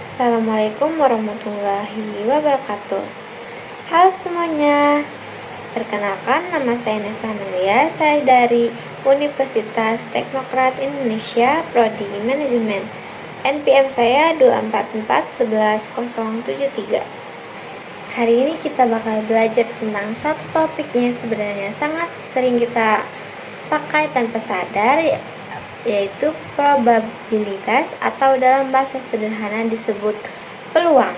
Assalamualaikum warahmatullahi wabarakatuh. Halo semuanya, perkenalkan nama saya Nesa Amelia. Saya dari Universitas Teknokrat Indonesia, Prodi Manajemen. NPM saya 2441173. Hari ini kita bakal belajar tentang satu topik yang sebenarnya sangat sering kita pakai tanpa sadar, yaitu probabilitas, atau dalam bahasa sederhana disebut peluang.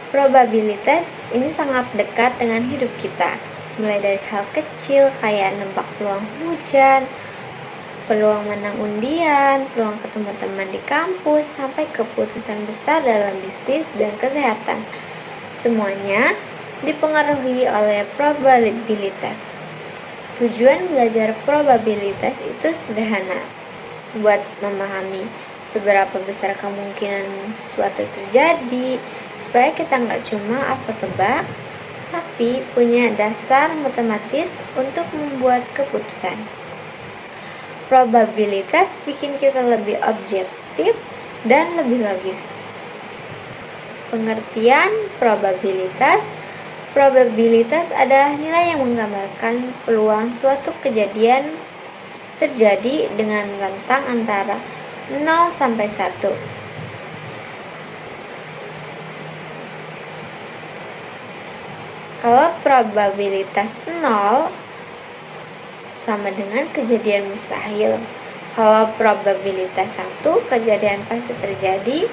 Probabilitas ini sangat dekat dengan hidup kita, mulai dari hal kecil kayak nebak peluang hujan, peluang menang undian, peluang ketemu teman di kampus, sampai keputusan besar dalam bisnis dan kesehatan. Semuanya dipengaruhi oleh probabilitas. Tujuan belajar probabilitas itu sederhana, buat memahami seberapa besar kemungkinan sesuatu terjadi, supaya kita nggak cuma asal tebak, tapi punya dasar matematis untuk membuat keputusan. Probabilitas bikin kita lebih objektif dan lebih logis. Pengertian probabilitas. Probabilitas adalah nilai yang menggambarkan peluang suatu kejadian terjadi dengan rentang antara 0 sampai 1. Kalau probabilitas 0 sama dengan kejadian mustahil. Kalau probabilitas 1, kejadian pasti terjadi.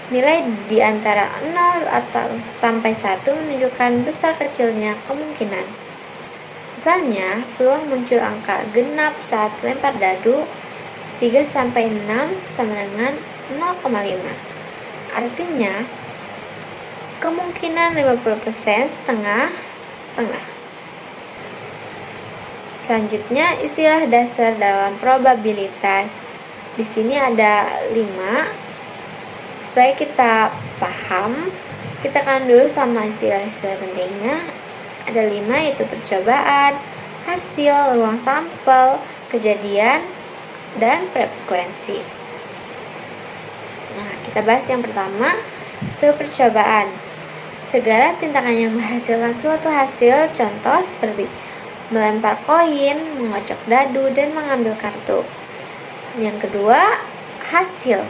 Nilai di antara 0 atau sampai 1 menunjukkan besar kecilnya kemungkinan. Misalnya, peluang muncul angka genap saat lempar dadu 3-6 sama dengan 0,5. Artinya, kemungkinan 50% setengah. Selanjutnya, istilah dasar dalam probabilitas. Di sini ada 5. Supaya kita paham, kita akan dulu sama istilah-istilah pentingnya. Ada 5, yaitu percobaan, hasil, ruang sampel, kejadian, dan frekuensi. Nah, kita bahas yang pertama, itu percobaan. Segala tindakan yang menghasilkan suatu hasil, contoh seperti melempar koin, mengocok dadu, dan mengambil kartu. Yang kedua, hasil.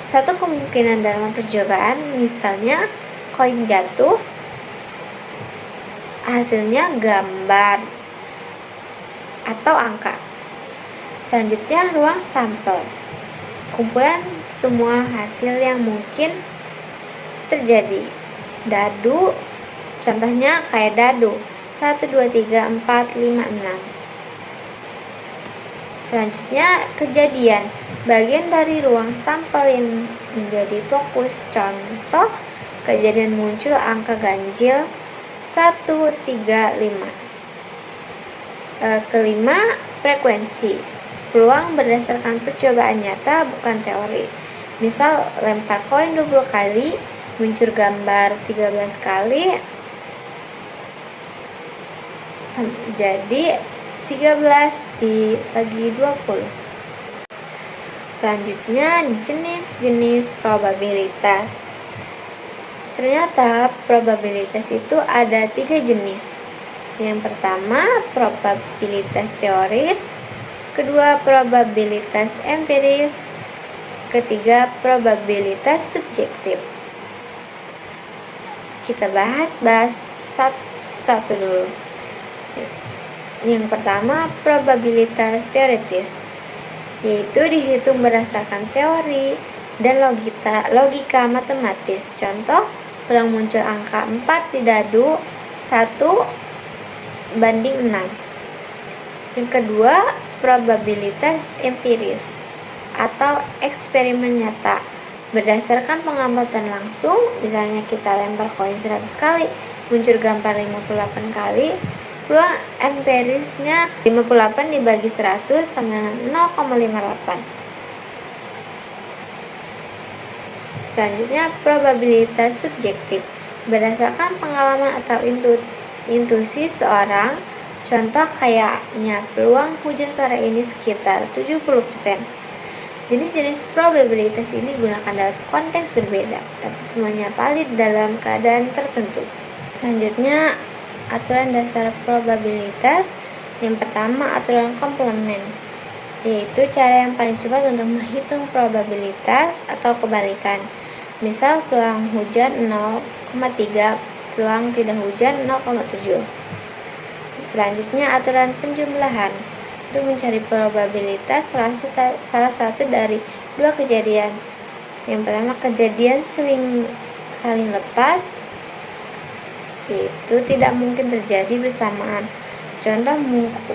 Satu kemungkinan dalam percobaan, misalnya koin jatuh, hasilnya gambar atau angka. Selanjutnya, ruang sampel. Kumpulan semua hasil yang mungkin terjadi. Dadu, contohnya kayak dadu 1, 2, 3, 4, 5, 6. Selanjutnya, kejadian. Bagian dari ruang sampel yang menjadi fokus. Contoh, kejadian muncul angka ganjil 1, 3, 5. Kelima, frekuensi. Peluang berdasarkan percobaan nyata, bukan teori. Misal, lempar koin 20 kali, muncul gambar 13 kali, jadi 13 dibagi 20. Selanjutnya, jenis-jenis probabilitas. Ternyata probabilitas itu ada 3 jenis. Yang pertama, probabilitas teoris. Kedua, probabilitas empiris. Ketiga, probabilitas subjektif. Kita bahas satu dulu. Yang pertama, probabilitas teoritis, yaitu dihitung berdasarkan teori dan logika matematis. Contoh, peluang muncul angka 4 di dadu 1:6. Yang kedua, probabilitas empiris atau eksperimen nyata. Berdasarkan pengamatan langsung, misalnya kita lempar koin 100 kali, muncul gambar 58 kali, peluang empirisnya 58 dibagi 100 sama dengan 0,58. Selanjutnya, probabilitas subjektif. Berdasarkan pengalaman atau intuisi seorang. Contoh kayaknya peluang hujan sore ini sekitar 70%. Jenis-jenis probabilitas ini gunakan dalam konteks berbeda, tapi semuanya valid dalam keadaan tertentu. Selanjutnya, aturan dasar probabilitas. Yang pertama, aturan komplement, yaitu cara yang paling cepat untuk menghitung probabilitas atau kebalikan. Misal, peluang hujan 0,3, peluang tidak hujan 0,7. Selanjutnya, aturan penjumlahan. Untuk mencari probabilitas salah satu dari dua kejadian. Yang pertama, kejadian saling lepas, itu tidak mungkin terjadi bersamaan. Contoh,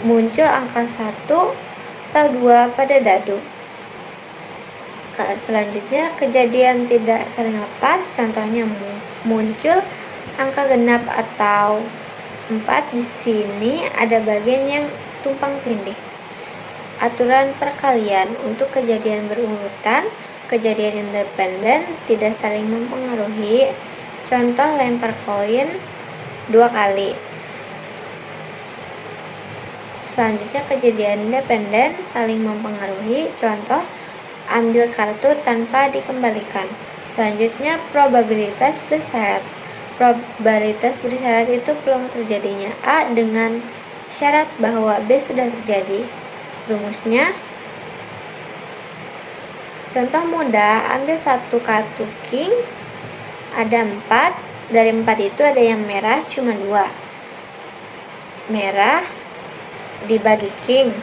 muncul angka 1 atau 2 pada dadu. Selanjutnya, kejadian tidak saling lepas, contohnya muncul angka genap atau 4. Di sini ada bagian yang tumpang tindih. Aturan perkalian. Untuk kejadian berurutan, kejadian independen tidak saling mempengaruhi. Contoh, lempar koin 2 kali. Selanjutnya, kejadian independen saling mempengaruhi. Contoh, ambil kartu tanpa dikembalikan. Selanjutnya, probabilitas bersyarat. Probabilitas bersyarat itu peluang terjadinya A dengan syarat bahwa B sudah terjadi. Rumusnya, contoh mudah, ambil satu kartu king, ada 4, dari 4 itu ada yang merah cuma 2. Merah dibagi king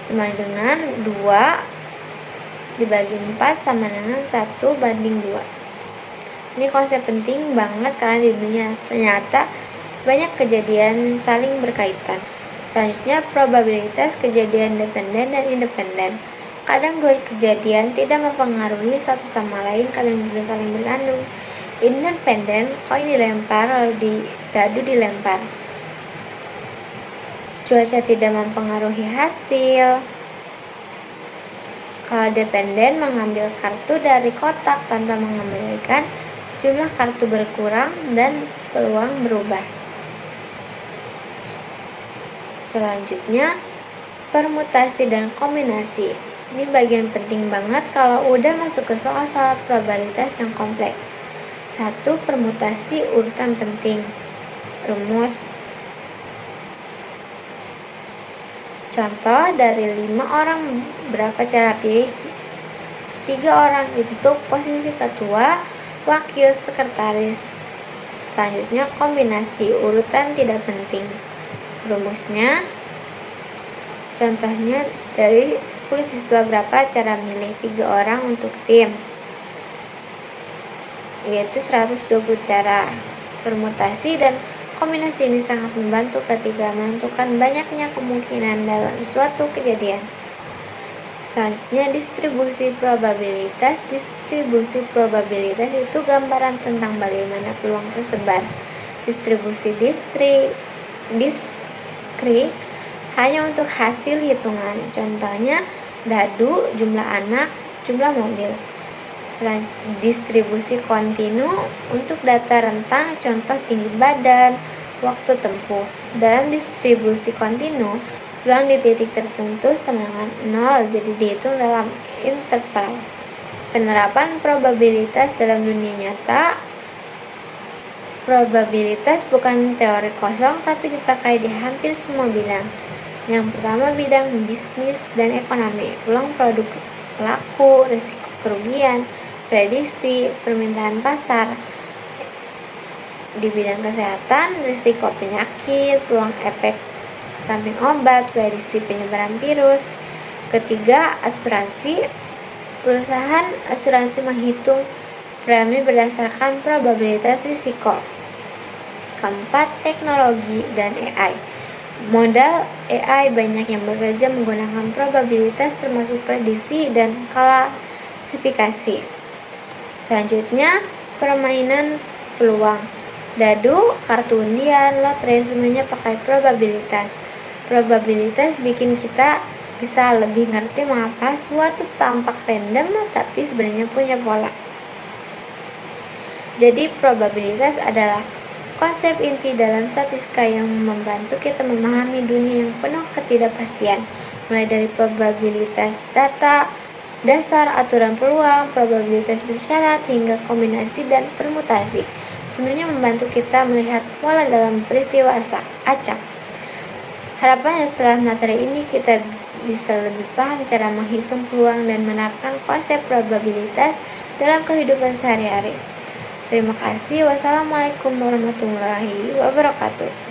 sama dengan 2 dibagi 4 sama dengan 1/2. Ini konsep penting banget karena di dunia ternyata banyak kejadian saling berkaitan. Selanjutnya, probabilitas kejadian dependen dan independen. Kadang dua kejadian tidak mempengaruhi satu sama lain, kadang juga saling bergantung. Independen, koin dilempar lalu dadu dilempar. Cuaca tidak mempengaruhi hasil. Kalau dependen, mengambil kartu dari kotak tanpa mengembalikan, jumlah kartu berkurang dan peluang berubah. Selanjutnya, permutasi dan kombinasi. Ini bagian penting banget kalau udah masuk ke soal-soal probabilitas yang kompleks. 1. Permutasi urutan penting. Rumus. Contoh, dari 5 orang berapa cara pilih 3 orang untuk posisi ketua, wakil, sekretaris. Selanjutnya, kombinasi urutan tidak penting. Rumusnya, contohnya dari 10 siswa berapa cara milih 3 orang untuk tim, yaitu 120 cara. Permutasi dan kombinasi ini sangat membantu ketika menentukan banyaknya kemungkinan dalam suatu kejadian. Selanjutnya, distribusi probabilitas. Distribusi probabilitas itu gambaran tentang bagaimana peluang tersebar. Distribusi diskrit hanya untuk hasil hitungan. Contohnya, dadu, jumlah anak, jumlah mobil. Selain distribusi kontinu untuk data rentang, contoh tinggi badan, waktu tempuh. Dalam distribusi kontinu, peluang di titik tertentu sama dengan 0, jadi dihitung dalam interval. Penerapan probabilitas dalam dunia nyata. Probabilitas bukan teori kosong, tapi dipakai di hampir semua bidang. Yang pertama, bidang bisnis dan ekonomi. Peluang produk laku, risiko kerugian, prediksi, permintaan pasar. Di bidang kesehatan, risiko penyakit, peluang efek samping obat, prediksi penyebaran virus. Ketiga, asuransi. Perusahaan asuransi menghitung premi berdasarkan probabilitas risiko. Keempat, teknologi dan AI. Modal AI banyak yang bekerja menggunakan probabilitas termasuk prediksi dan klasifikasi. Selanjutnya, permainan peluang. Dadu, kartu undian, lotre semuanya pakai probabilitas. Probabilitas bikin kita bisa lebih ngerti mengapa suatu tampak random tapi sebenarnya punya pola. Jadi probabilitas adalah konsep inti dalam statistika yang membantu kita memahami dunia yang penuh ketidakpastian, mulai dari probabilitas data, dasar, aturan peluang, probabilitas bersyarat, hingga kombinasi dan permutasi. Sebenarnya membantu kita melihat pola dalam peristiwa acak. Harapannya setelah materi ini kita bisa lebih paham cara menghitung peluang dan menerapkan konsep probabilitas dalam kehidupan sehari-hari. Terima kasih. Wassalamualaikum warahmatullahi wabarakatuh.